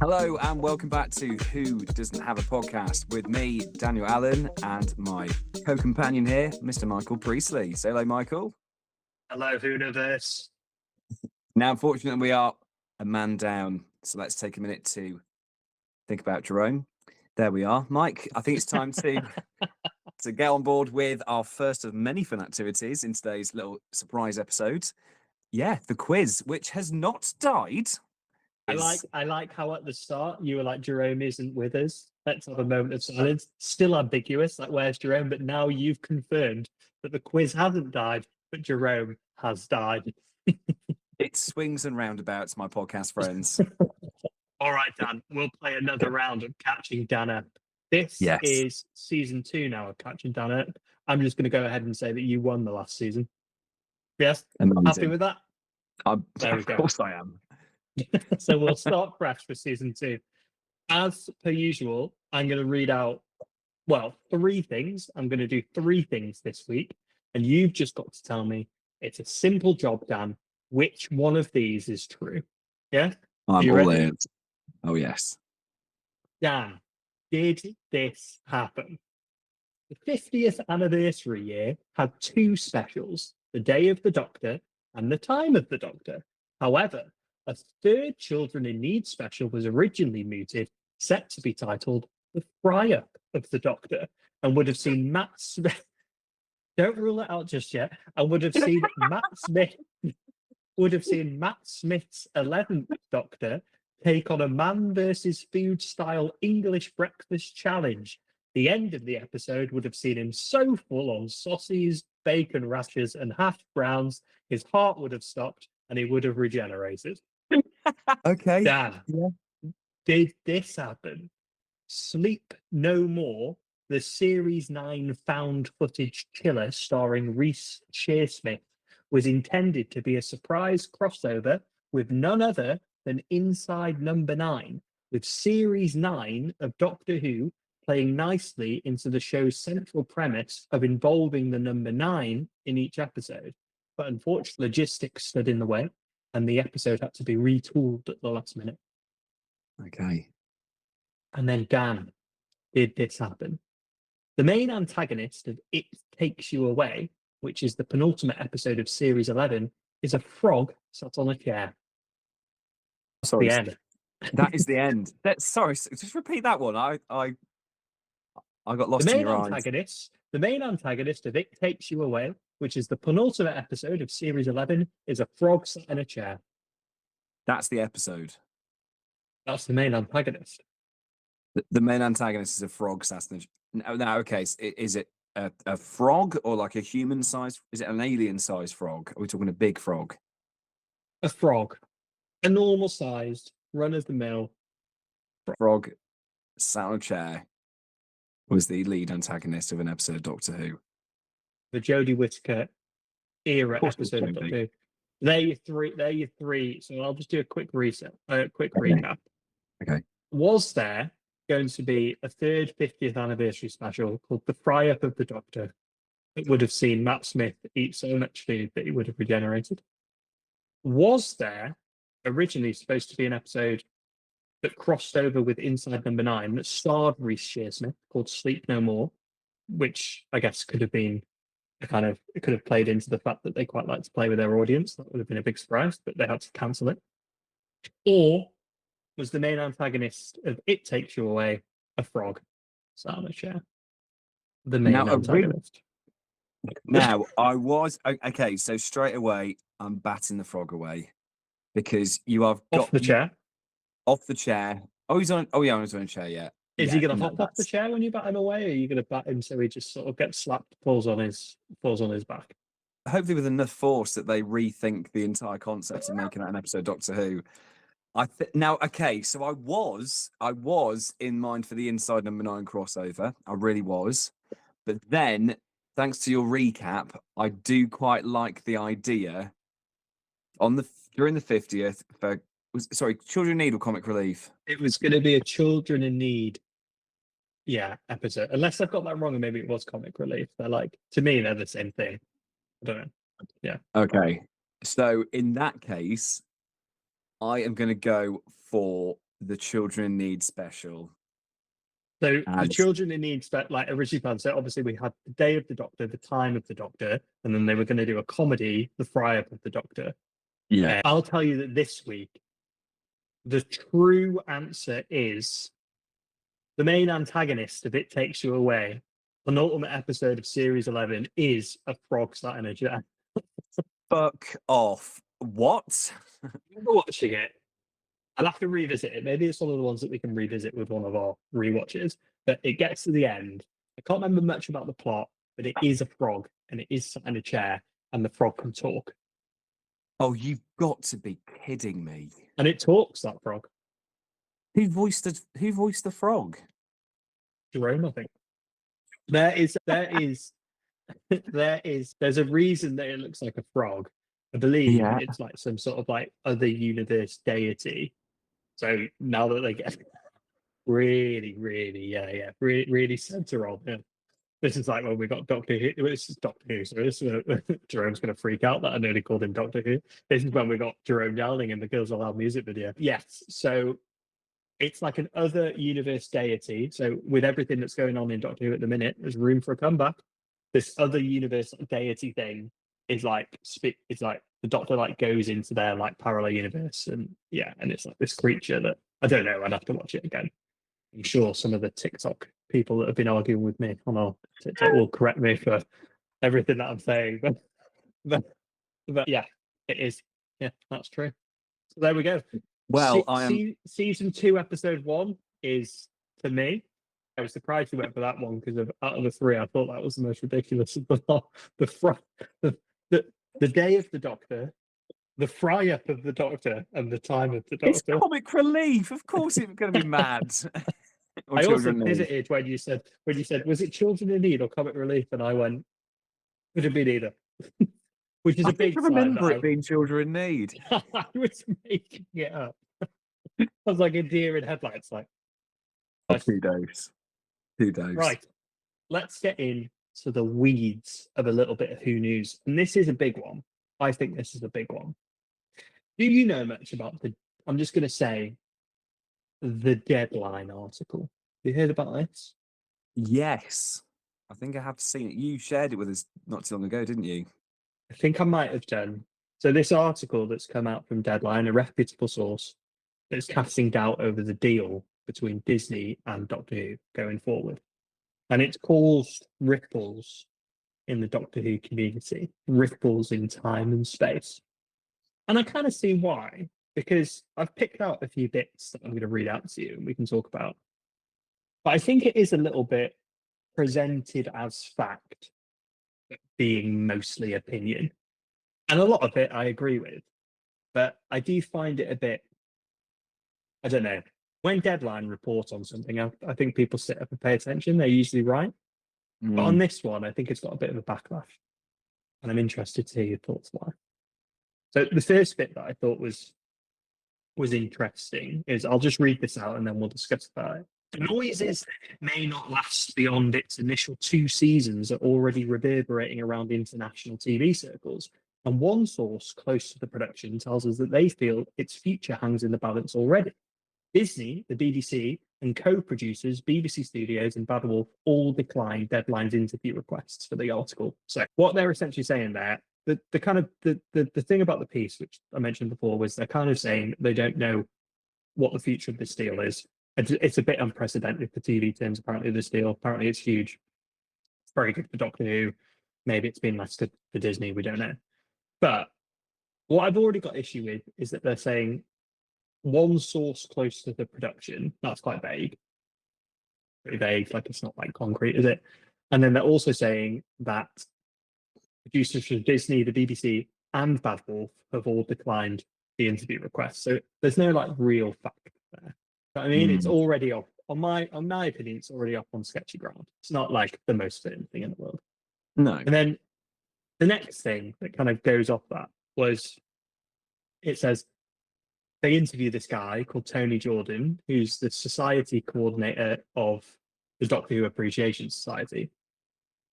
Hello and welcome back to Who Doesn't Have a Podcast with me, Daniel Allen, and my co-companion here, Mr. Michael Priestley. Say hello, Michael. Hello, Hooniverse. Now, unfortunately, we are a man down, so let's take a minute to think about Jerome. There we are. Mike, I think it's time to get on board with our first of many fun activities in today's little surprise episode. Yeah, the quiz, which has not died. I like how at the start you were like, Jerome isn't with us. Let's have a moment of silence. Still ambiguous, like where's Jerome? But now you've confirmed that the quiz hasn't died, but Jerome has died. It swings and roundabouts, my podcast friends. All right, Dan, we'll play another round of Catching Dan Up. This Yes. is season 2 now of Catching Dan Up. I'm just going to go ahead and say that you won the last season. Yes? Amazing. Happy with that? There we go. Of course I am. So we'll start fresh for season 2. As per usual, I'm going to read out, 3 things. I'm going to do 3 things this week. And you've just got to tell me, it's a simple job, Dan, which one of these is true. Yeah? I'm all in. Oh, yes. Dan, did this happen? The 50th anniversary year had 2 specials, the Day of the Doctor and the Time of the Doctor. However, a third Children in Need special was originally mooted, set to be titled The Fry-Up of the Doctor, and would have seen Matt Smith. Don't rule it out just yet. And would have seen Matt Smith's 11th Doctor take on a man versus food style English breakfast challenge. The end of the episode would have seen him so full on sausages, bacon rashers, and hash browns, his heart would have stopped and he would have regenerated. Okay. Dan, did this happen? Sleep No More, the Series 9 found footage killer starring Reece Shearsmith, was intended to be a surprise crossover with none other than Inside Number 9, with Series 9 of Doctor Who playing nicely into the show's central premise of involving the number 9 in each episode. But unfortunately, logistics stood in the way, and the episode had to be retooled at the last minute. Okay. And then, Dan, did this happen? The main antagonist of It Takes You Away, which is the penultimate episode of Series 11, is a frog sat on a chair. Sorry, The end. that is the end. Sorry, just repeat that one. I got lost in your eyes. The main antagonist of It Takes You Away, which is the penultimate episode of Series 11, is a frog sat in a chair. That's the episode. That's the main antagonist. The main antagonist is a frog sat in a chair. No, okay. Is it a frog or like a human-sized? Is it an alien-sized frog? Are we talking a big frog? A frog. A normal-sized, run-of-the-mill frog sat on a chair was the lead antagonist of an episode of Doctor Who. The Jodie Whittaker era episode of Doctor Who. They're your 3. So I'll just do a quick recap. Okay. Was there going to be a third 50th anniversary special called The Fry-Up of the Doctor? It would have seen Matt Smith eat so much food that he would have regenerated. Was there originally supposed to be an episode that crossed over with Inside Number 9 that starred Reece Shearsmith called Sleep No More, which I guess could have been it could have played into the fact that they quite like to play with their audience. That would have been a big surprise, but they had to cancel it. Or was the main antagonist of It Takes You Away a frog sat on a chair? The main antagonist. Now, I was... Okay, so straight away, I'm batting the frog away. Because you have got... Off the chair? Off the chair. Oh, he's on... Oh, yeah, he's on a chair, yeah. Is he going to hop off the chair when you bat him away, or are you going to bat him so he just sort of gets slapped, falls on his back? Hopefully with enough force that they rethink the entire concept of making that an episode of Doctor Who. Now, okay, so I was in mind for the Inside Number 9 crossover. I really was. But then, thanks to your recap, I do quite like the idea during the 50th for... Children in Need or Comic Relief? It was going to be a Children in Need, episode. Unless I've got that wrong, and maybe it was Comic Relief. They're like, to me, they're the same thing. I don't know. Yeah. Okay. So in that case, I am going to go for The Children in Need special. So the And children in need, like originally planned. So obviously we had the Day of the Doctor, the Time of the Doctor, and then they were going to do a comedy, the Fry Up of the Doctor. yeah, I'll tell you that this week, the true answer is the main antagonist of It Takes You Away, penultimate episode of Series 11, is a frog sat in a chair. fuck off. What? Remember watching it? I'll have to revisit it. Maybe it's one of the ones that we can revisit with one of our rewatches. But it gets to the end. I can't remember much about the plot, but it is a frog and it is sat in a chair and the frog can talk. Oh, you've got to be kidding me. And it talks, that frog. Who voiced the frog? Jerome, I think. There's a reason that it looks like a frog. I believe Yeah. it's like some sort of like other universe deity. So now that they get really, really center on him. This is like when we got Doctor Who. This is Doctor Who, so this is Jerome's going to freak out that I nearly called him Doctor Who. This is when we got Jerome Dowling in the Girls Aloud music video. Yes, so it's like an other universe deity. So with everything that's going on in Doctor Who at the minute, there's room for a comeback. This other universe deity thing is like it's like the Doctor like goes into their like parallel universe, and yeah, and it's like this creature that I don't know. I'd have to watch it again. I'm sure some of the TikTok people that have been arguing with me on our TikTok will correct me for everything that I'm saying, but yeah, it is. Yeah, that's true. So there we go. Well, I am. Season 2, episode 1 is, for me, I was surprised you went for that one because out of the 3, I thought that was the most ridiculous of the lot. The Day of the Doctor, the Fry Up of the Doctor, and the Time of the Doctor. It's comic relief. Of course, it's going to be mad. I also visited when you said, was it Children in Need or Comic Relief? And I went, could have been either. Which is a big sign. I remember it being Children in Need. I was making it up. I was like a deer in headlights. Like, 2 days. 2 days. Right. Let's get into the weeds of a little bit of Who News. And this is a big one. I think this is a big one. Do you know much about I'm just going to say, the Deadline article? Have you heard about this? Yes. I think I have seen it. You shared it with us not too long ago, didn't you? I think I might have done. So this article that's come out from Deadline, a reputable source, that's casting doubt over the deal between Disney and Doctor Who going forward. And it's caused ripples in the Doctor Who community, ripples in time and space. And I kind of see why, because I've picked out a few bits that I'm going to read out to you and we can talk about. But I think it is a little bit presented as fact, being mostly opinion. And a lot of it I agree with, but I do find it a bit, I don't know, when Deadline report on something, I think people sit up and pay attention. They're usually right. But on this one, I think it's got a bit of a backlash. And I'm interested to hear your thoughts why. So the first bit that I thought was interesting is, I'll just read this out and then we'll discuss about it. The noises may not last beyond its initial 2 seasons are already reverberating around international TV circles. And one source close to the production tells us that they feel its future hangs in the balance already. Disney, the BBC, and co-producers BBC Studios and Bad Wolf all declined Deadline's interview requests for the article. So what they're essentially saying there, the kind of the thing about the piece, which I mentioned before, was they're kind of saying they don't know what the future of this deal is. It's a bit unprecedented for TV terms. Apparently, this deal, apparently it's huge. It's very good for Doctor Who. Maybe it's been less good for Disney. We don't know. But what I've already got issue with is that they're saying one source close to the production. That's quite vague. Pretty vague, like it's not like concrete, is it? And then they're also saying that producers from Disney, the BBC, and Bad Wolf have all declined the interview request. So there's no like real fact there. But I mean, it's already off. On my opinion, it's already up on sketchy ground. It's not like the most fitting thing in the world. No. And then the next thing that kind of goes off that was, it says they interview this guy called Tony Jordan, who's the society coordinator of the Doctor Who Appreciation Society.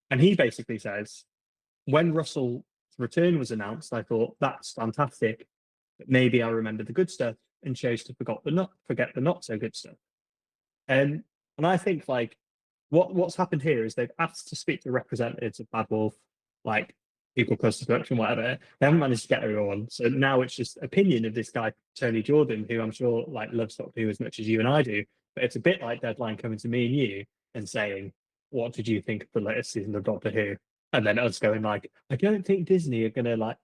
And he basically says, when Russell's return was announced, I thought, that's fantastic, but maybe I remember the good stuff, and chose to forget the not so good stuff. And I think like what's happened here is they've asked to speak to representatives of Bad Wolf, like people close to production, whatever. They haven't managed to get everyone, so now it's just opinion of this guy Tony Jordan, who I'm sure like loves Doctor Who as much as you and I do. But it's a bit like Deadline coming to me and you and saying, "What did you think of the latest season of Doctor Who?" And then us going like, "I don't think Disney are gonna like."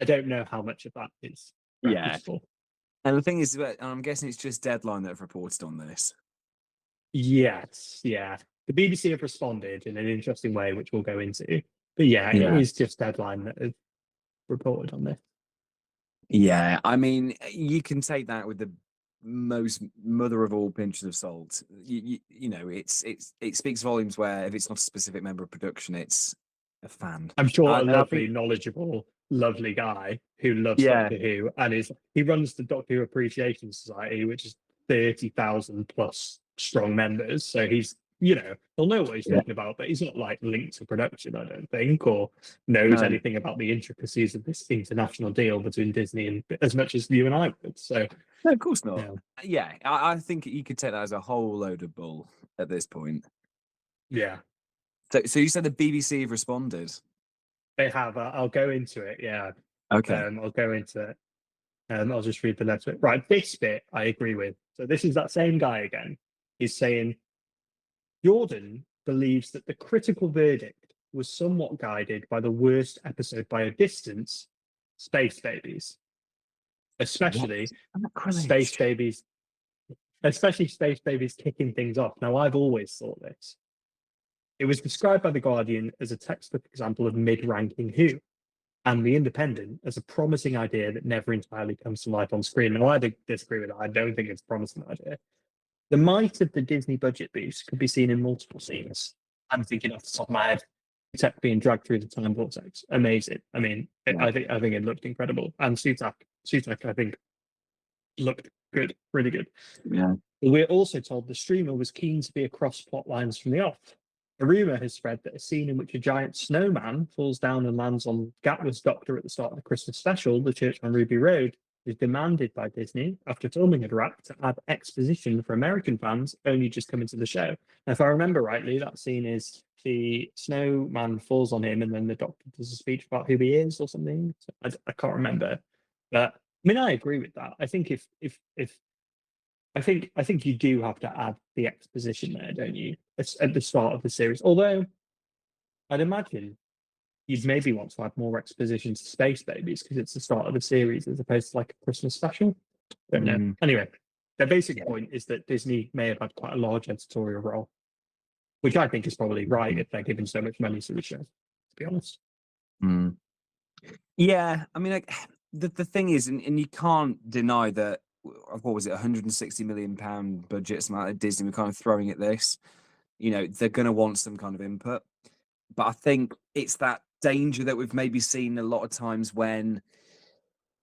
I don't know how much of that is reputable. And the thing is, I'm guessing it's just Deadline that have reported on this. Yes, yeah. The BBC have responded in an interesting way, which we'll go into. But yeah, it is just Deadline that have reported on this. Yeah, I mean, you can take that with the most mother of all pinches of salt. You know, it speaks volumes where if it's not a specific member of production, it's a fan. I'm sure a And I lovely, think, knowledgeable, lovely guy who loves Doctor Who and he runs the Doctor Who Appreciation Society, which is 30,000 plus strong members. So he's, he'll know what he's talking about, but he's not like linked to production, I don't think, or knows anything about the intricacies of this international deal between Disney and as much as you and I would. So no, of course not. Yeah, I think you could take that as a whole load of bull at this point. Yeah. So you said the BBC have responded? They have. I'll go into it. Yeah. Okay. I'll go into it. I'll just read the letter. Right. This bit I agree with. So this is that same guy again. He's saying Jordan believes that the critical verdict was somewhat guided by the worst episode by a distance, Space Babies. Especially Space Babies. Especially Space Babies kicking things off. Now, I've always thought this. It was described by The Guardian as a textbook example of mid-ranking Who, and The Independent as a promising idea that never entirely comes to life on screen. Now, I disagree with that. I don't think it's a promising idea. The might of the Disney budget boost could be seen in multiple scenes. I'm thinking off the top of my head, tech being dragged through the time vortex. Amazing. I mean, I think it looked incredible. And Sutak, I think, looked good, really good. Yeah. We're also told the streamer was keen to be across plot lines from the off. A rumour has spread that a scene in which a giant snowman falls down and lands on Gatwa's doctor at the start of the Christmas special, The Church on Ruby Road, is demanded by Disney after filming had wrapped to add exposition for American fans only just coming to the show. Now, if I remember rightly, that scene is the snowman falls on him and then the doctor does a speech about who he is or something. So I can't remember. But I mean, I agree with that. I think if I think you do have to add the exposition there, don't you? At the start of the series. Although I'd imagine you'd maybe want to add more exposition to Space Babies because it's the start of the series as opposed to like a Christmas special. Don't know. Anyway, their basic point is that Disney may have had quite a large editorial role, which I think is probably right if they're giving so much money to the show, to be honest. Yeah, I mean, like, the thing is, and you can't deny that, what was it, £160 million budget, something like Disney were kind of throwing at this. You know, they're going to want some kind of input. But I think it's that danger that we've maybe seen a lot of times when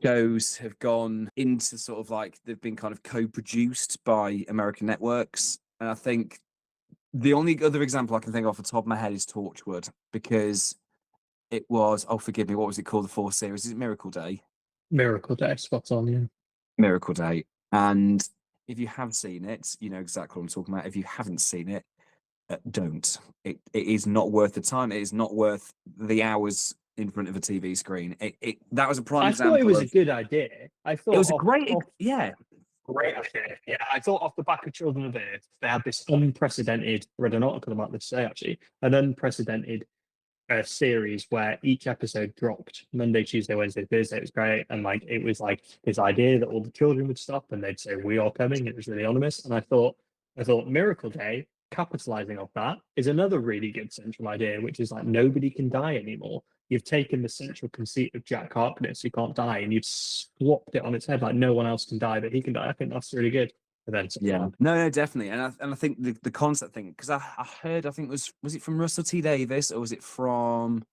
shows have gone into sort of like they've been kind of co-produced by American networks. And I think the only other example I can think of off the top of my head is Torchwood, because it was, oh, forgive me, what was it called, the fourth series? Is it Miracle Day? Miracle Day, spot on, yeah. Miracle Day. And if you have seen it, you know exactly what I'm talking about. If you haven't seen it, don't. It is not worth the time. It is not worth the hours in front of a TV screen. That was a prime example. I thought it was a good idea. I thought it was a great idea. Yeah, I thought off the back of Children of Earth, they had this unprecedented, I read an article about this today actually, an unprecedented series where each episode dropped Monday, Tuesday, Wednesday, Thursday. It was great. And like, it was like this idea that all the children would stop and they'd say, "We are coming." It was really ominous. And I thought Miracle Day, capitalizing off that, is another really good central idea, which is like nobody can die anymore. You've taken the central conceit of Jack Harkness, who can't die, and you've swapped it on its head. Like no one else can die, but he can die. I think that's really good. Yeah, no, definitely. And I think the concept thing, because I heard, I think was it from Russell T Davies or was it from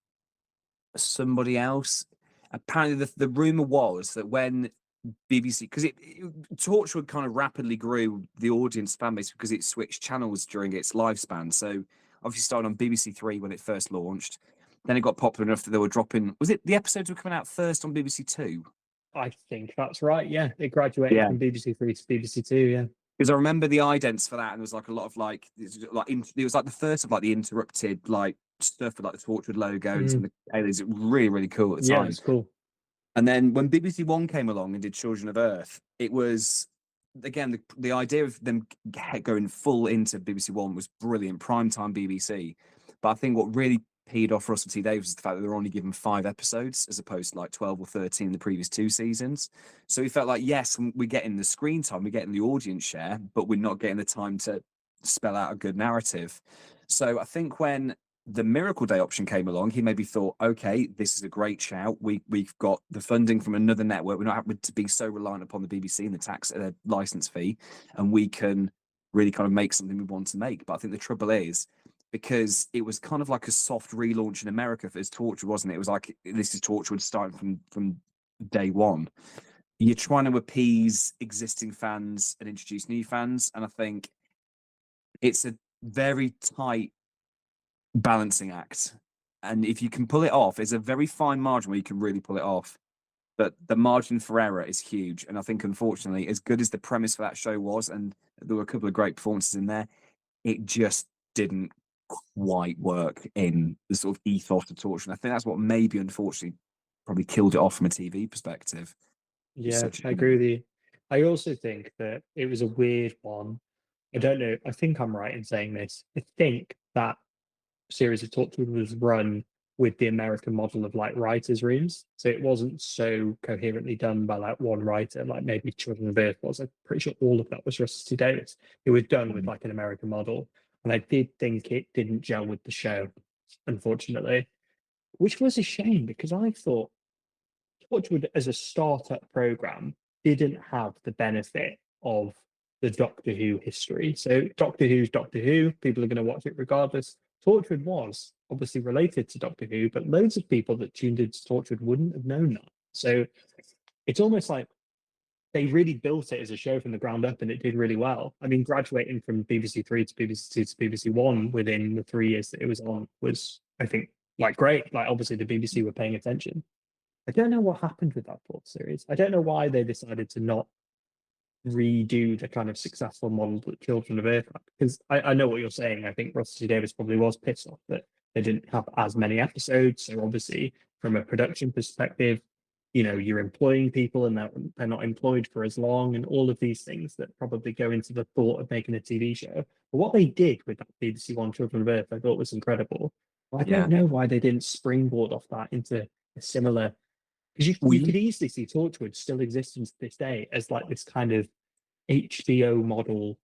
somebody else? Apparently the rumor was that when BBC, because Torchwood kind of rapidly grew the audience fan base because it switched channels during its lifespan. So obviously started on BBC Three when it first launched. Then it got popular enough that they were dropping. Was it the episodes were coming out first on BBC Two? I think that's right. Yeah, it graduated Yeah. from BBC Three to BBC Two. Yeah. Because I remember the idents for that, and there was like a lot of like, it was like the first of like the interrupted like stuff with like the Torchwood logo and some Mm. of the aliens. It was really, really cool at the Yeah, time. it's cool. And then when BBC One came along and did Children of Earth, it was again the idea of them going full into BBC One was brilliant, primetime BBC. But I think what really peed off Russell T Davies is the fact that they were only given 5 episodes as opposed to like 12 or 13 in the previous 2 seasons. So he felt like, yes, we're getting the screen time, we're getting the audience share, but we're not getting the time to spell out a good narrative. So I think when the Miracle Day option came along, he maybe thought, okay, this is a great shout. We've got the funding from another network. We're not having to be so reliant upon the BBC and the tax license fee, and we can really kind of make something we want to make. But I think the trouble is, because it was kind of like a soft relaunch in America for his Torchwood, wasn't it? It was like, this is Torchwood starting from day one. You're trying to appease existing fans and introduce new fans, and I think it's a very tight balancing act. And if you can pull it off, it's a very fine margin where you can really pull it off. But the margin for error is huge. And I think, unfortunately, as good as the premise for that show was, and there were a couple of great performances in there, it just didn't quite work in the sort of ethos of Torture. And I think that's what maybe, unfortunately, probably killed it off from a TV perspective. Yeah, I agree with you. I also think that it was a weird one. I don't know. I think I'm right in saying this. I think that series of Torchwood was run with the American model of like writers' rooms. So it wasn't so coherently done by like one writer, like maybe Children of Earth was. I'm pretty sure all of that was Russell T Davies. It was done with like an American model. And I did think it didn't gel with the show, unfortunately, which was a shame because I thought Torchwood as a startup program didn't have the benefit of the Doctor Who history. So Doctor Who's Doctor Who, people are going to watch it regardless. Torchwood was obviously related to Doctor Who, but loads of people that tuned into Torchwood wouldn't have known that. So it's almost like they really built it as a show from the ground up and it did really well. I mean, graduating from BBC Three to BBC Two to BBC One within the 3 years that it was on was, I think, like great. Like obviously the BBC were paying attention. I don't know what happened with that fourth series. I don't know why they decided to not redo the kind of successful model that Children of Earth had. Because I know what you're saying. I think Russell T Davies probably was pissed off that they didn't have as many episodes. So obviously, from a production perspective, you're employing people and they're not employed for as long, and all of these things that probably go into the thought of making a TV show. But what they did with that BBC One Children of Earth, I thought was incredible. I Yeah. don't know why they didn't springboard off that into a similar, because you could easily see Torchwood still existing to this day as like this kind of HBO model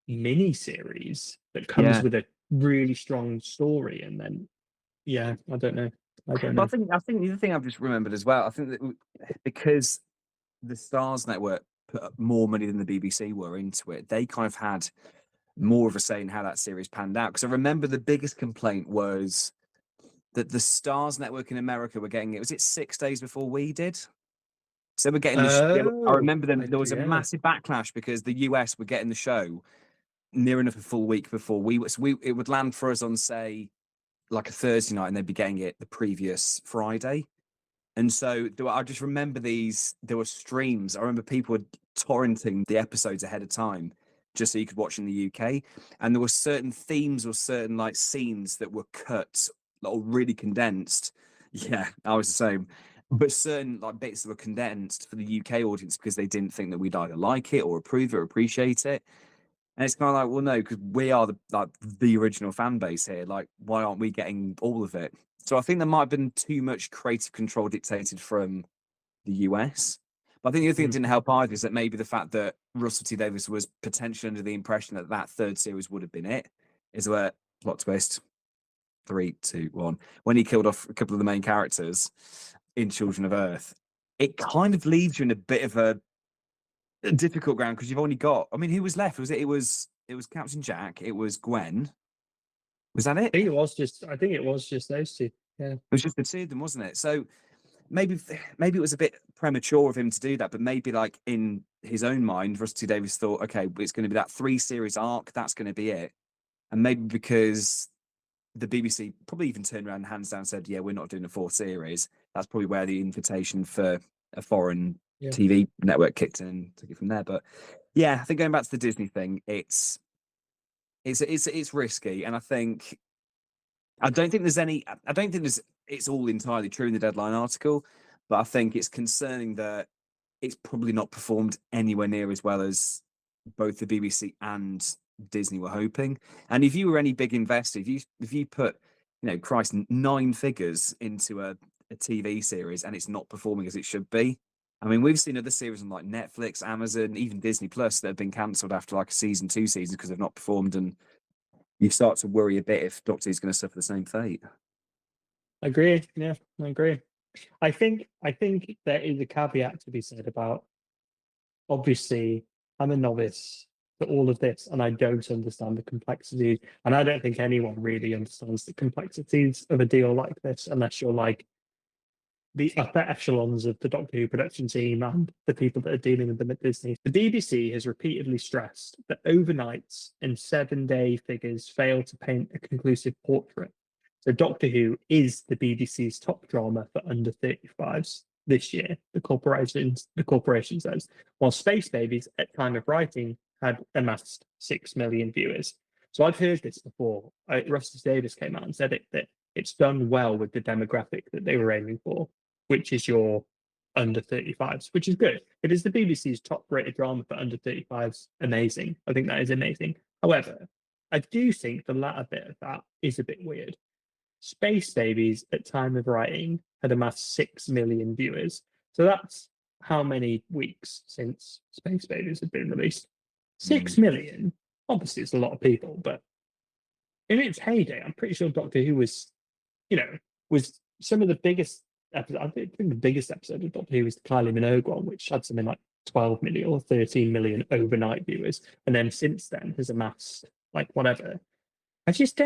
mini series that comes Yeah. with a really strong story, and then I don't know. But I think the other thing I've just remembered as well, I think that because the Stars Network put up more money than the BBC were into it, they kind of had more of a say in how that series panned out. Because I remember the biggest complaint was that the Stars Network in America were getting it. Was it 6 days before we did? So we're getting I Oh, remember there was a massive backlash because the US were getting the show near enough a full week before we were. So it would land for us on, say, like a Thursday night, and they'd be getting it the previous Friday. And so I just remember there were streams. I remember people were torrenting the episodes ahead of time just so you could watch in the UK. And there were certain themes or certain like scenes that were cut or really condensed. Yeah, I was the same. But certain like bits that were condensed for the UK audience because they didn't think that we'd either like it or approve it or appreciate it. And it's kind of like, well, no, because we are the original fan base here. Like, why aren't we getting all of it? So I think there might have been too much creative control dictated from the US. But I think the other thing that didn't help either is that maybe the fact that Russell T Davies was potentially under the impression that that third series would have been it is where plot twist 3, 2, 1 when he killed off a couple of the main characters in Children of Earth. It kind of leaves you in a bit of a difficult ground because you've only got. I mean, who was left? Was it? It was Captain Jack. It was Gwen. Was that it? I think it was just those two. Yeah. It was just the two of them, wasn't it? So maybe it was a bit premature of him to do that, but maybe like in his own mind, Rusty Davies thought, okay, it's going to be that 3-series arc. That's going to be it. And maybe because the BBC probably even turned around, hands down, said, yeah, we're not doing a 4th series. That's probably where the invitation for a foreign Yeah. TV network kicked in and took it from there. But yeah, I think going back to the Disney thing, it's risky, and I don't think there's any. I don't think it's all entirely true in the Deadline article, but I think it's concerning that it's probably not performed anywhere near as well as both the BBC and Disney were hoping. And if you were any big investor, if you put, Christ, 9 figures into a TV series and it's not performing as it should be. I mean, we've seen other series on like Netflix, Amazon, even Disney Plus that have been cancelled after like a season, 2 seasons because they've not performed, and you start to worry a bit if Doctor Who's going to suffer the same fate. I agree. Yeah, I agree. I think there is a caveat to be said about, obviously, I'm a novice to all of this and I don't understand the complexities. And I don't think anyone really understands the complexities of a deal like this unless you're like the upper echelons of the Doctor Who production team and the people that are dealing with them at Disney. The BBC has repeatedly stressed that overnights and 7-day figures fail to paint a conclusive portrait. So Doctor Who is the BBC's top drama for under 35s this year, the corporation says, while Space Babies, at time of writing, had amassed 6 million viewers. So I've heard this before. Rusty Davis came out and said that it's done well with the demographic that they were aiming for, which is your under 35s, which is good. It is the BBC's top rated drama for under 35s. Amazing. I think that is amazing. However, I do think the latter bit of that is a bit weird. Space Babies, at time of writing, had amassed 6 million viewers. So that's how many weeks since Space Babies had been released? 6 million. Obviously, it's a lot of people, but in its heyday, I'm pretty sure Doctor Who was some of the biggest episodes. I think the biggest episode of Doctor Who was the Kylie Minogue one, which had something like 12 million or 13 million overnight viewers. And then since then has amassed like whatever. I'm just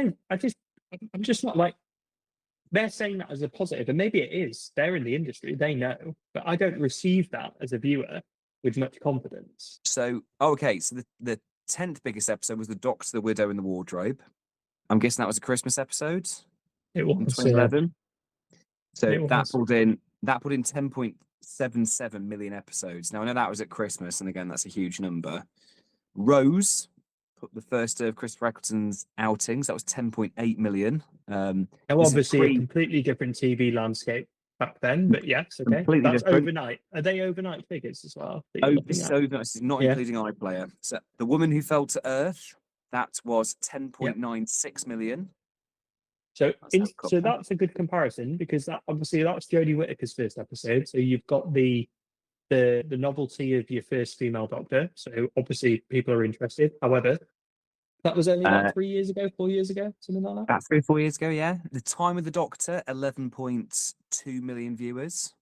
not like, they're saying that as a positive, and maybe it is. They're in the industry, they know, but I don't receive that as a viewer with much confidence. So, okay, so the 10th biggest episode was The Doctor, the Widow, and the Wardrobe. I'm guessing that was a Christmas episode. It was in 2011. So that was. pulled in 10.77 million episodes. Now I know that was at Christmas, and again that's a huge number. Rose, the first of Christopher Eccleston's outings, that was 10.8 million. Now, obviously, a completely different TV landscape back then, but yes, okay. Completely That's different. overnight. Are they overnight figures as well? This is not including iPlayer. So The Woman Who Fell to Earth, that was 10.96 million. So that's a good comparison, because that's Jodie Whittaker's first episode. So you've got the novelty of your first female Doctor. So obviously people are interested. However, that was only about 3 years ago, 4 years ago, something like that. About 3 or 4 years ago, yeah. The Time of the Doctor, 11.2 million viewers.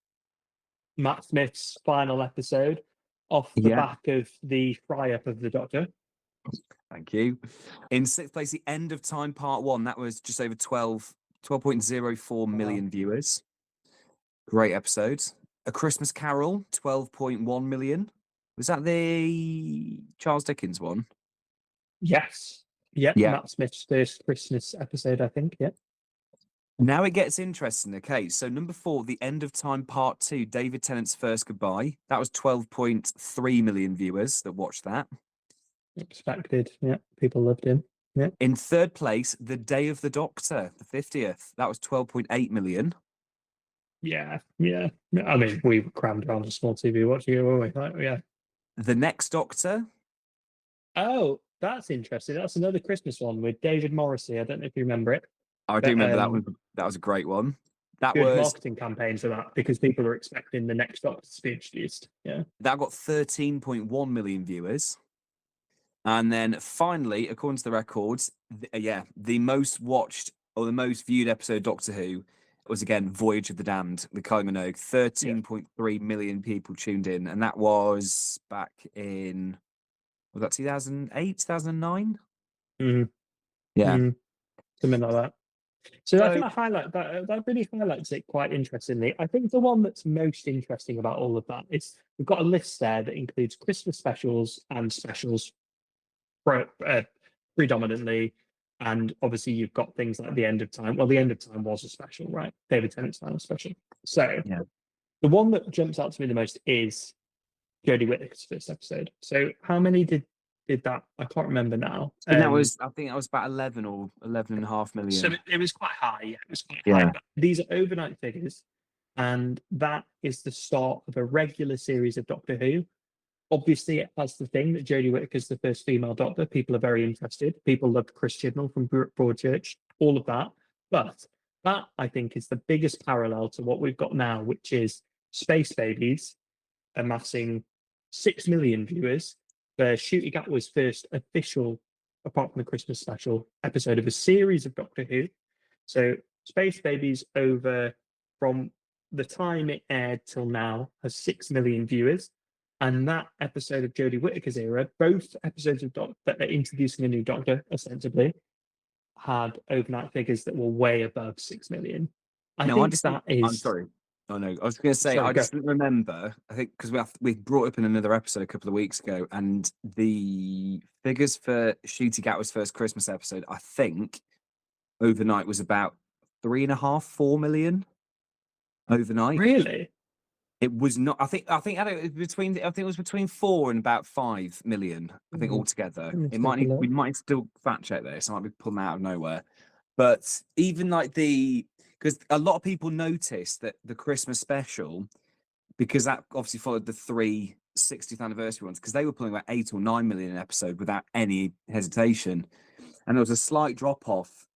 Matt Smith's final episode, off the back of the fry-up of the Doctor. Thank you. In 6th place, The End of Time Part 1. That was just over 12.04 million viewers. Great episode. A Christmas Carol, 12.1 million. Was that the Charles Dickens one? Yes. Yep. Yeah. Matt Smith's first Christmas episode, I think. Yep. Now it gets interesting. Okay, so number 4, The End of Time Part 2, David Tennant's First Goodbye. That was 12.3 million viewers that watched that. Expected. Yeah, people loved him. Yeah. In 3rd place, The Day of the Doctor, the 50th. That was 12.8 million. Yeah. I mean, we were crammed around a small TV watching it, weren't we? Like, yeah. The Next Doctor. Oh, that's interesting. That's another Christmas one with David Morrissey. I don't know if you remember it. I do remember that one. That was a great one. That good was marketing campaign for that, because people are expecting the Next Doctor to be introduced. Yeah. That got 13.1 million viewers. And then finally, according to the records, the most watched or the most viewed episode of Doctor Who was again Voyage of the Damned, the Kylie Minogue. 13.3 million people tuned in, and that was back in, was that 2008, 2009? Mm-hmm. Yeah, something like that. So I think that really highlights it quite interestingly. I think the one that's most interesting about all of that is we've got a list there that includes Christmas specials and specials predominantly, and obviously you've got things like The End of Time. Well, The End of Time was a special, right? David Tennant's final special. So the one that jumps out to me the most is Jodie Whittaker's first episode. So how many did that? I can't remember now. I think that was about 11 or 11.5 So million. it was quite high. Yeah, it was quite Yeah. high. But these are overnight figures, and that is the start of a regular series of Doctor Who. Obviously, it has the thing that Jodie Whittaker's the first female Doctor. People are very interested. People loved Chris Chibnall from Broadchurch, all of that. But that, I think, is the biggest parallel to what we've got now, which is Space Babies amassing 6 million viewers. The Shooty Gatwa's first official, apart from the Christmas special, episode of a series of Doctor Who. So Space Babies over from the time it aired till now has 6 million viewers. And that episode of Jodie Whittaker's era, both episodes of that are introducing a new Doctor, ostensibly, had overnight figures that were way above 6 million. I think that is. I'm sorry. Oh no, I was going to say Sorry, I go. just didn't remember. I think because we brought up in another episode a couple of weeks ago, and the figures for Shooty Gatwa's first Christmas episode, I think overnight was about 3.5, 4 million overnight. Really? It was not. I think it was between 4 and about 5 million. I think altogether. Let's It might take a need, we look. might still fact check this. I might be pulling that out of nowhere. But even like because a lot of people noticed that the Christmas special, because that obviously followed the 3 60th anniversary ones, because they were pulling about 8 or 9 million an episode without any hesitation, and there was a slight drop off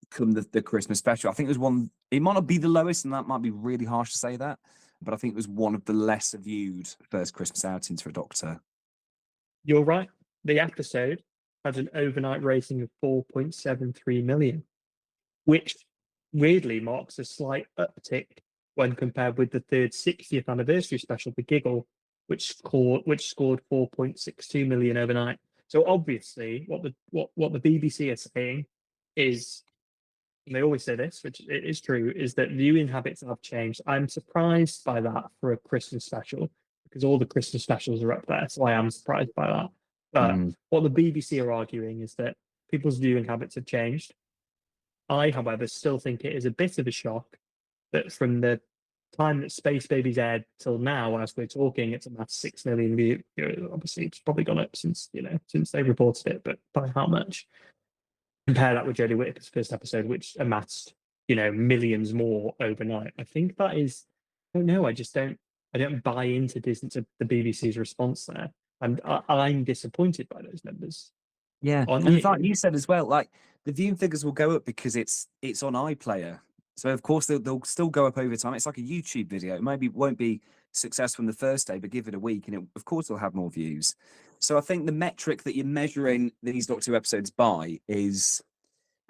come the Christmas special. I think it was one. It might not be the lowest, and that might be really harsh to say that, but I think it was one of the lesser viewed first Christmas outings for a Doctor. You're right. The episode had an overnight rating of 4.73 million, which weirdly marks a slight uptick when compared with the third 60th anniversary special, The Giggle, which scored 4.62 million overnight. So obviously, what the BBC are saying is, and they always say this, which it is true, is that viewing habits have changed. I'm surprised by that for a Christmas special, because all the Christmas specials are up there, so I am surprised by that. But what the BBC are arguing is that people's viewing habits have changed. I, however, still think it is a bit of a shock that from the time that Space Babies aired till now, as we're talking, it's amassed 6 million views. Obviously, it's probably gone up since they reported it, but by how much? Compare that with Jodie Whittaker's first episode, which amassed millions more overnight. I think that is. I don't know. I don't buy into the BBC's response there. I'm disappointed by those numbers. Yeah, Aren't and you? like you said as well, like the viewing figures will go up because it's on iPlayer, so of course they'll still go up over time. It's like a YouTube video. It won't be successful on the first day, but give it a week, and of course it'll have more views. So I think the metric that you're measuring these Doctor Who episodes by is,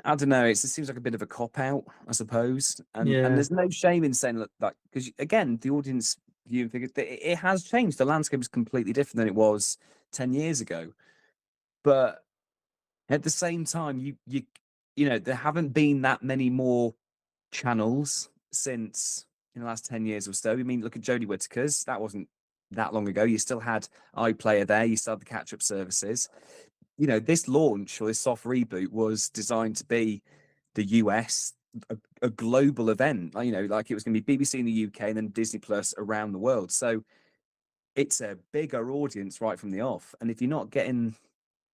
I don't know, it seems like a bit of a cop out, I suppose. And there's no shame in saying that, because again, the audience viewing figures, it has changed. The landscape is completely different than it was 10 years ago. But at the same time, there haven't been that many more channels since in the last 10 years or so. I mean, look at Jodie Whittaker's. That wasn't that long ago. You still had iPlayer there. You still had the catch-up services. This launch or this soft reboot was designed to be the US, a global event. Like it was going to be BBC in the UK and then Disney Plus around the world. So it's a bigger audience right from the off. And if you're not getting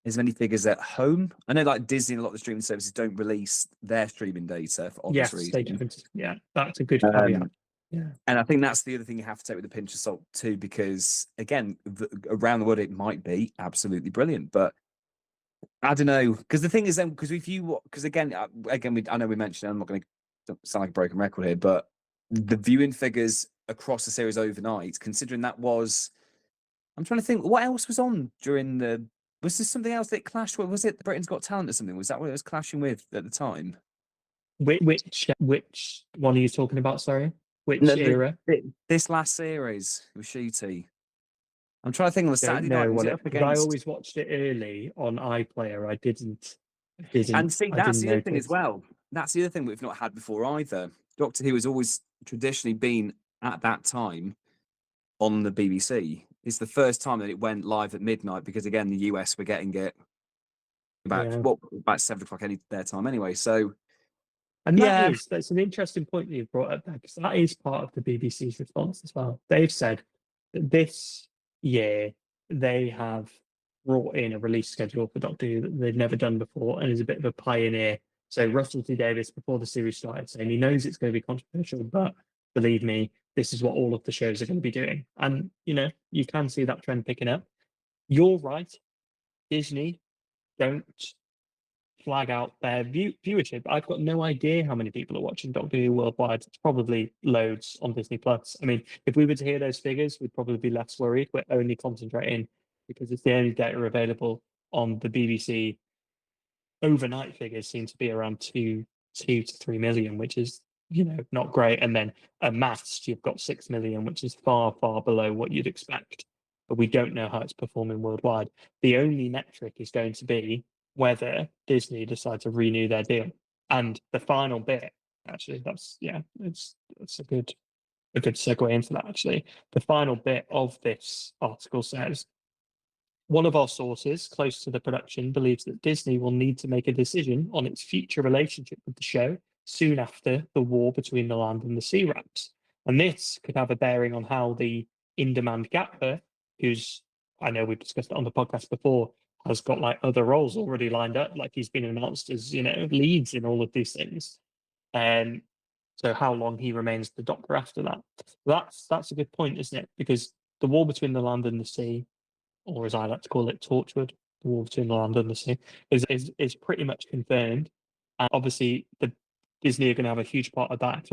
as many figures at home, I know like Disney and a lot of the streaming services don't release their streaming data for obvious reasons. Yeah, that's a good caveat. Yeah. And I think that's the other thing you have to take with a pinch of salt too, because again, around the world it might be absolutely brilliant, but I don't know. Because the thing is, then, because again, I know we mentioned, I'm not going to sound like a broken record here, but the viewing figures across the series overnight, considering that was, I'm trying to think, what else was on during was there something else that clashed with? Was it Britain's Got Talent or something? Was that what it was clashing with at the time? Which one are you talking about? Sorry, which era? This last series with Shooty. I'm trying to think on the Saturday night. Was it up against? I always watched it early on iPlayer. I didn't. And see, that's the other thing as well. That's the other thing we've not had before either. Doctor Who has always traditionally been at that time on the BBC. It's the first time that it went live at midnight because, again, the US were getting it about 7:00 their time anyway. So, and that's an interesting point that you've brought up there, because that is part of the BBC's response as well. They've said that this, year, they have brought in a release schedule for Doctor Who that they've never done before and is a bit of a pioneer. So Russell T Davies, before the series started, saying he knows it's going to be controversial, but believe me, this is what all of the shows are going to be doing. And, you can see that trend picking up. You're right. Disney don't flag out their viewership. I've got no idea how many people are watching Doctor Who worldwide. It's probably loads on Disney Plus. I mean, if we were to hear those figures, we'd probably be less worried. We're only concentrating because it's the only data available on the BBC. Overnight figures seem to be around 2 to 3 million, which is not great. And then amassed, you've got 6 million, which is far, far below what you'd expect. But we don't know how it's performing worldwide. The only metric is going to be whether Disney decide to renew their deal. And the final bit, actually, that's a good segue into that. Actually, the final bit of this article says, one of our sources close to the production believes that Disney will need to make a decision on its future relationship with the show soon after the war between the land and the sea wraps. And this could have a bearing on how the in-demand gapper, who's, I know we've discussed it on the podcast before, has got like other roles already lined up, like he's been announced as, leads in all of these things. And so how long he remains the Doctor after that. That's a good point, isn't it? Because the war between the land and the sea, or as I like to call it, Torchwood, the war between the land and the sea, is pretty much confirmed. And obviously, the Disney are going to have a huge part of that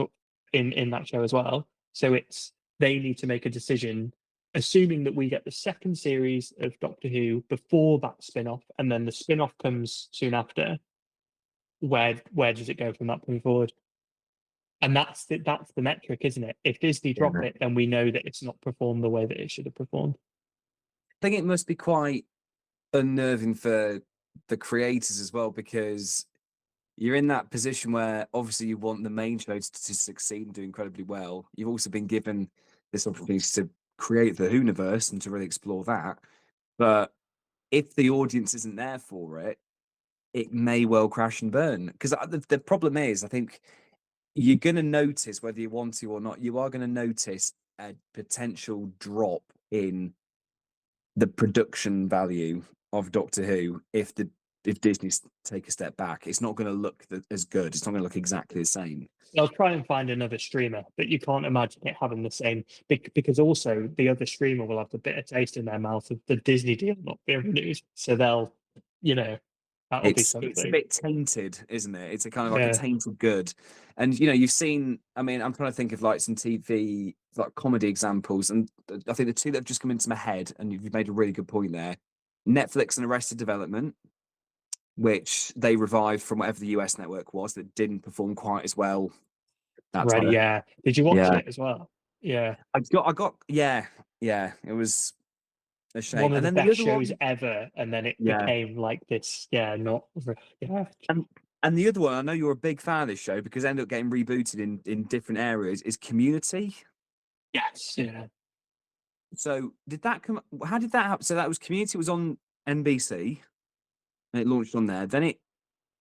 in that show as well. So they need to make a decision, assuming that we get the second series of Doctor Who before that spin-off, and then the spin-off comes soon after. Where does it go from that point forward? And that's the metric, isn't it? If Disney drop it, then we know that it's not performed the way that it should have performed. I think it must be quite unnerving for the creators as well, because you're in that position where obviously you want the main show to succeed and do incredibly well. You've also been given this opportunity to create the Whoniverse and to really explore that. But if the audience isn't there for it, it may well crash and burn. Because the problem is, I think you're going to notice, whether you want to or not, you are going to notice a potential drop in the production value of Doctor Who if Disney take a step back. It's not going to look as good. It's not going to look exactly the same. They'll try and find another streamer, but you can't imagine it having the same, because also the other streamer will have the bitter taste in their mouth of the Disney deal not being renewed. So they'll, that'll be something. It's a bit tainted, isn't it? It's a kind of like a tainted good. And you've seen, I mean, I'm trying to think of like some TV like comedy examples, and I think the two that have just come into my head, and you've made a really good point there. Netflix and Arrested Development, which they revived from whatever the US network was that didn't perform quite as well. Right, yeah. Did you watch it as well? Yeah. I got yeah. It was a shame. One of and the then best the shows ever, and then it became like this. Yeah, not. Yeah. And the other one, I know you're a big fan of this show because it ended up getting rebooted in different areas, is Community. Yes. Yeah. So did that come? How did that happen? So that was Community was on NBC, and it launched on there. Then it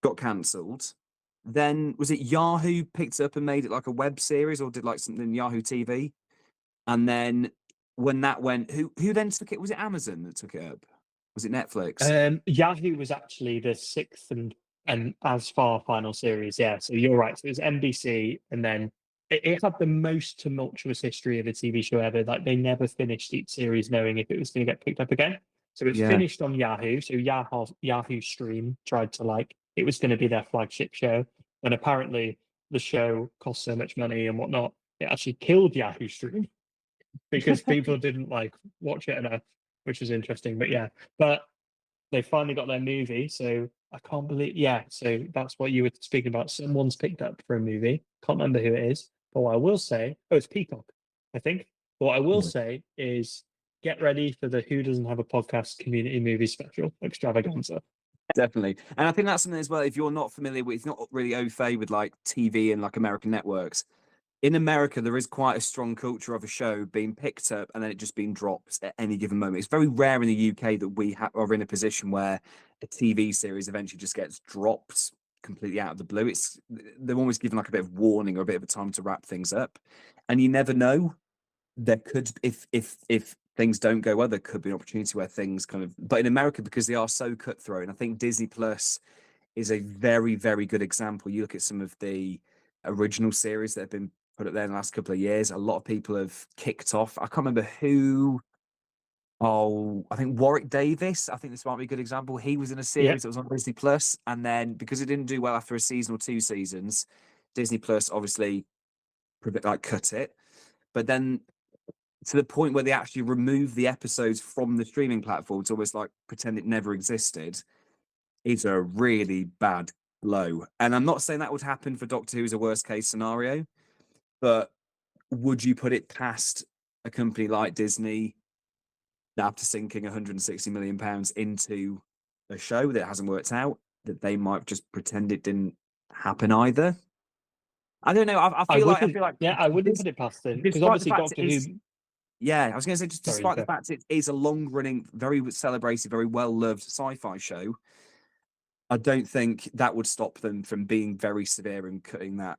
got cancelled. Then was it Yahoo picked it up and made it like a web series, or did like something Yahoo TV? And then when that went, who then took it? Was it Amazon that took it up? Was it Netflix? Yahoo was actually the sixth and as far final series. Yeah, so you're right. So it was NBC, and then it had the most tumultuous history of a TV show ever. Like they never finished each series knowing if it was going to get picked up again. So it finished on Yahoo. So Yahoo Stream tried to it was going to be their flagship show, and apparently the show cost so much money and whatnot, it actually killed Yahoo Stream because people didn't watch it enough, which was interesting. But they finally got their movie, so I can't believe. Yeah, so that's what you were speaking about. Someone's picked up for a movie. Can't remember who it is, but what I will say, it's Peacock, I think. But what I will say is, get ready for the Who Doesn't Have a Podcast community movie special extravaganza. Definitely. And I think that's something as well, if you're not familiar with, it's not really au fait with like TV and like American networks. In America, there is quite a strong culture of a show being picked up and then it just being dropped at any given moment. It's very rare in the UK that we are in a position where a TV series eventually just gets dropped completely out of the blue. They're always given like a bit of warning or a bit of a time to wrap things up. And you never know. There could, if things don't go well, there could be an opportunity where things kind of. But in America, because they are so cutthroat, and I think Disney Plus is a very, very good example. You look at some of the original series that have been put up there in the last couple of years. A lot of people have kicked off. I can't remember who. Oh, I think Warwick Davis. I think this might be a good example. He was in a Yeah, series that was on Disney Plus, and then because it didn't do well after a season or 2 seasons, Disney Plus obviously like cut it. But then to the point where they actually removed the episodes from the streaming platform to almost like pretend it never existed, is a really bad blow. And I'm not saying that would happen for Doctor Who as a worst case scenario, but would you put it past a company like Disney after sinking 160 million pounds into a show that hasn't worked out, that they might just pretend it didn't happen either? I don't know. I I feel like wouldn't. Yeah, I wouldn't put it past them because despite the obviously fact it Doctor Who. is. Yeah, I was going to say, just Sorry, despite the Luca. fact it is a long-running, very celebrated, very well-loved sci-fi show, I don't think that would stop them from being very severe and cutting that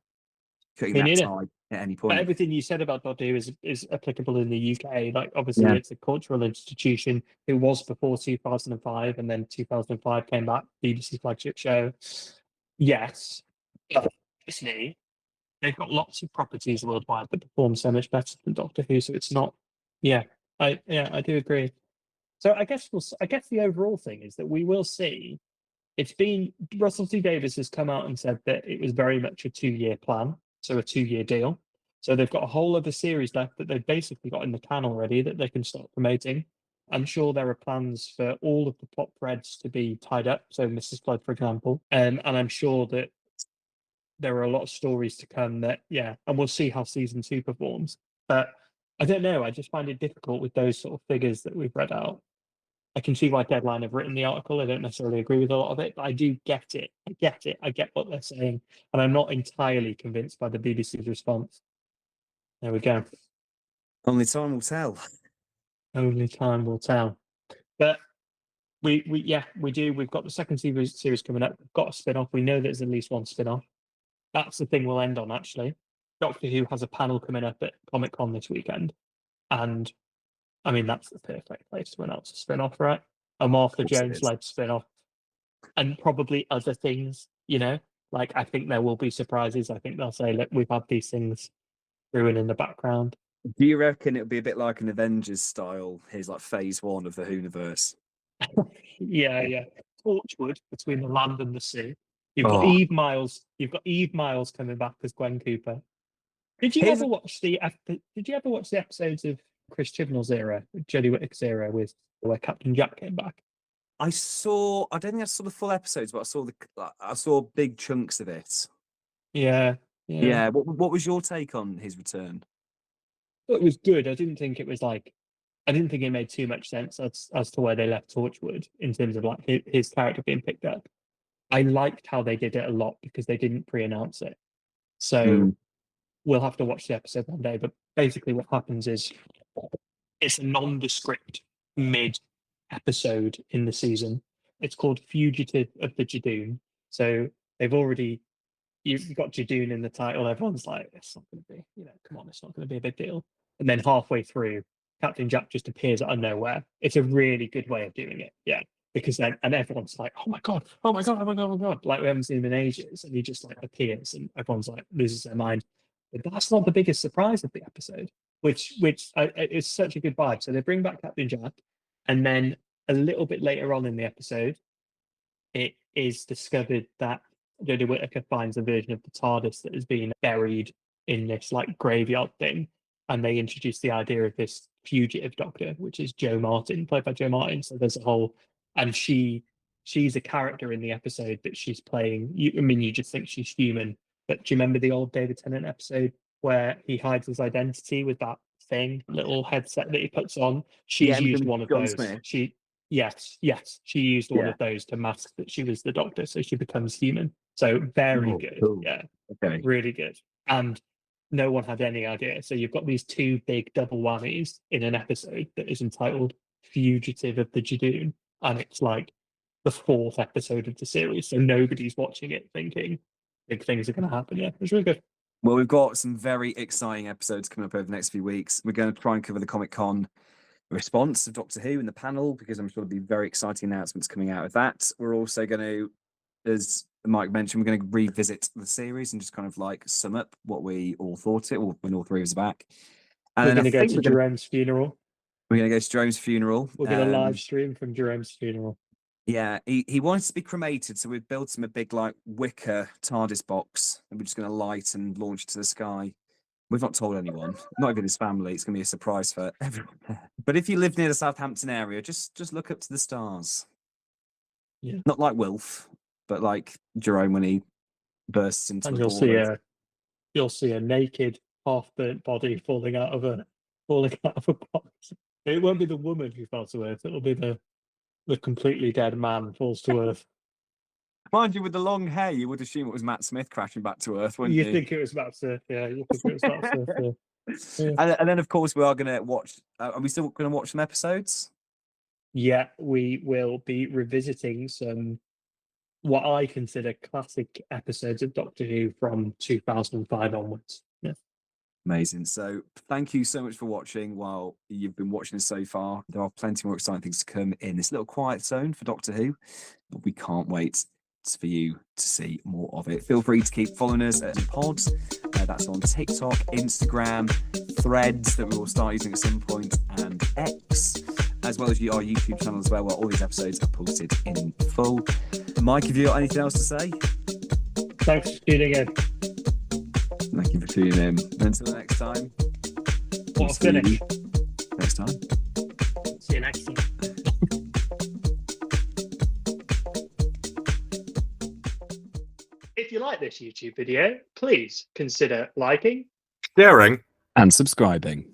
Me neither. tie at any But point. everything you said about Doctor Who is applicable in the UK. Like, obviously, Yeah. it's a cultural institution. It was before 2005, and then 2005 came back, BBC flagship show. Yes, but Disney, they've got lots of properties worldwide that perform so much better than Doctor Who. So it's not. Yeah, I do agree. So I guess the overall thing is that we will see. It's been Russell T Davies has come out and said that it was very much a 2-year plan, so a 2-year deal. So they've got a whole other series left that they've basically got in the can already that they can start promoting. I'm sure there are plans for all of the plot threads to be tied up. So Mrs. Flood, for example, and I'm sure that there are a lot of stories to come. That and we'll see how season 2 performs. But I don't know. I just find it difficult with those sort of figures that we've read out. I can see why Deadline have written the article. I don't necessarily agree with a lot of it, but I do get it. I get it. I get what they're saying. And I'm not entirely convinced by the BBC's response. There we go. Only time will tell. Only time will tell. But we do. We've got the second series coming up. We've got a spin-off. We know there's at least one spin-off. That's the thing we'll end on, actually. Doctor Who has a panel coming up at Comic Con this weekend. And I mean, that's the perfect place to announce a spin-off, right? A Martha Jones-led spin-off. And probably other things, like I think there will be surprises. I think they'll say, look, we've had these things brewing in the background. Do you reckon it'll be a bit like an Avengers style? Here's like phase 1 of the Whoniverse. Yeah. Torchwood between the land and the sea. You've got Oh, Eve Miles. You've got Eve Miles coming back as Gwen Cooper. Did you here's ever watch the episodes of Chris Chibnall's era, Jodie Whittaker's era, with where Captain Jack came back? I don't think I saw the full episodes, but I saw big chunks of it. Yeah. Yeah. What was your take on his return? It was good. I didn't think it made too much sense as to where they left Torchwood in terms of like his character being picked up. I liked how they did it a lot because they didn't pre-announce it. So we'll have to watch the episode one day. But basically, what happens is it's a nondescript mid episode in the season. It's called Fugitive of the Jadoon. So they've already you've got Jadoon in the title. Everyone's like, it's not going to be, come on, it's not going to be a big deal. And then halfway through, Captain Jack just appears out of nowhere. It's a really good way of doing it. Yeah. Because then, and everyone's like, oh my God, oh my God, oh my God, oh my God. Like we haven't seen him in ages. And he just like appears and everyone's like loses their mind. But that's not the biggest surprise of the episode, which is such a good vibe. So they bring back Captain Jack. And then a little bit later on in the episode, it is discovered that Jodie Whittaker finds a version of the TARDIS that has been buried in this like graveyard thing, and they introduce the idea of this fugitive doctor, which is Jo Martin, played by Jo Martin. So there's a whole, and she's a character in the episode that she's playing. You just think she's human, but do you remember the old David Tennant episode where he hides his identity with that little headset that he puts on? She's used one of John those. Smith. Yes. She used one of those to mask that she was the doctor, so she becomes human. So very good. Cool. Yeah. Okay. Really good. And no one had any idea. So you've got these two big double whammies in an episode that is entitled Fugitive of the Jadoon. And it's like the 4th episode of the series. So nobody's watching it thinking big things are going to happen. Yeah, it's really good. Well, we've got some very exciting episodes coming up over the next few weeks. We're going to try and cover the Comic Con response of Doctor Who in the panel, because I'm sure there'll be very exciting announcements coming out of that. We're also going to, as Mike mentioned, we're going to revisit the series and just kind of like sum up what we all thought it, or when all three of us are back. And We're then going to go to Jerome's funeral. we're going to go to Jerome's funeral. We're going to live stream from Jerome's funeral. Yeah, he wanted to be cremated, so we've built him a big like wicker TARDIS box that we're just going to light and launch to the sky. We've not told anyone, not even his family. It's going to be a surprise for everyone. But if you live near the Southampton area, just look up to the stars. Yeah. Not like Wilf, but like Jerome when he bursts into And a ball. you'll see a naked, half-burnt body falling out of a box. It won't be the woman who fell to earth. It'll be the completely dead man falls to earth. Mind you, with the long hair, you would assume it was Matt Smith crashing back to Earth, wouldn't you? You think it was Matt Smith, yeah. You think it was Matt Smith, yeah. And then, of course, we are going to watch. Are we still going to watch some episodes? Yeah, we will be revisiting some what I consider classic episodes of Doctor Who from 2005 onwards. Yeah. Amazing. So thank you so much for watching. While you've been watching us so far, there are plenty more exciting things to come in this little quiet zone for Doctor Who, but we can't wait for you to see more of it. Feel free to keep following us at Pods. That's on TikTok, Instagram, Threads that we will start using at some point, and X, as well as our YouTube channel as well, where all these episodes are posted in full. Mike, have you got anything else to say? Thanks for tuning in. Thank you for tuning in. Until next time. What a finish. Next time. See you next time. If you like this YouTube video, please consider liking, sharing, and subscribing.